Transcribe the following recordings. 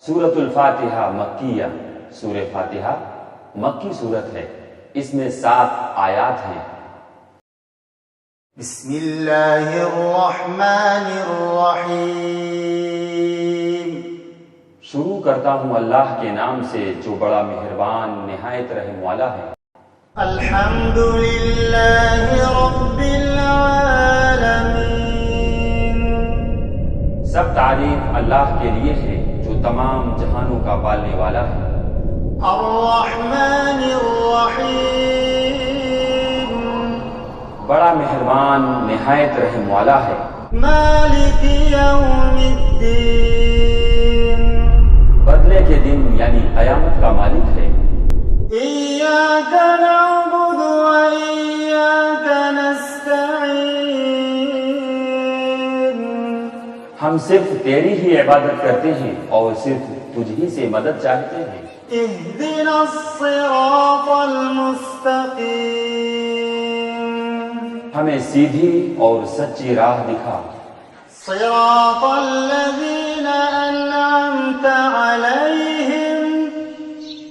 سورۃ الفاتحہ مکیہ، سورہ فاتحہ مکی صورت ہے، اس میں 7 آیات ہیں۔ بسم اللہ الرحمن الرحیم۔ شروع کرتا ہوں اللہ کے نام سے جو بڑا مہربان نہایت رحم والا ہے۔ الحمد للہ رب العالمین۔ سب تعریف اللہ کے لیے ہے جو تمام جہانوں کا پالنے والا ہے۔ الرحمن الرحیم۔ بڑا مہربان نہایت رحم والا ہے۔ مالک یوم الدین۔ بدلے کے دن یعنی قیامت کا مالک ہے۔ ایاک نعبد و ایاک نستعین۔ ہم صرف تیری ہی عبادت کرتے ہیں اور صرف تجھ ہی سے مدد چاہتے ہیں۔ اہدنا الصراط المستقیم۔ ہمیں سیدھی اور سچی راہ دکھا۔ صراط الذین انعمت علیہم۔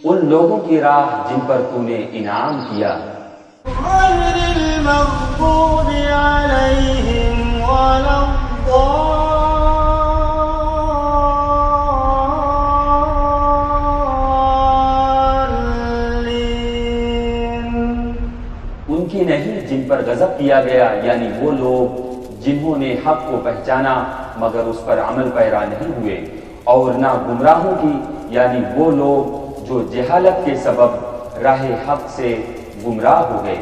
ان لوگوں کی راہ جن پر تو نے انعام کیا، غیر المغضوب علیہم ولا الضالین۔ ان کی نہیں جن پر غضب کیا گیا، یعنی وہ لوگ جنہوں نے حق کو پہچانا مگر اس پر عمل پیرا نہیں ہوئے، اور نہ گمراہوں کی یعنی وہ لوگ جو جہالت کے سبب راہ حق سے گمراہ ہو گئے۔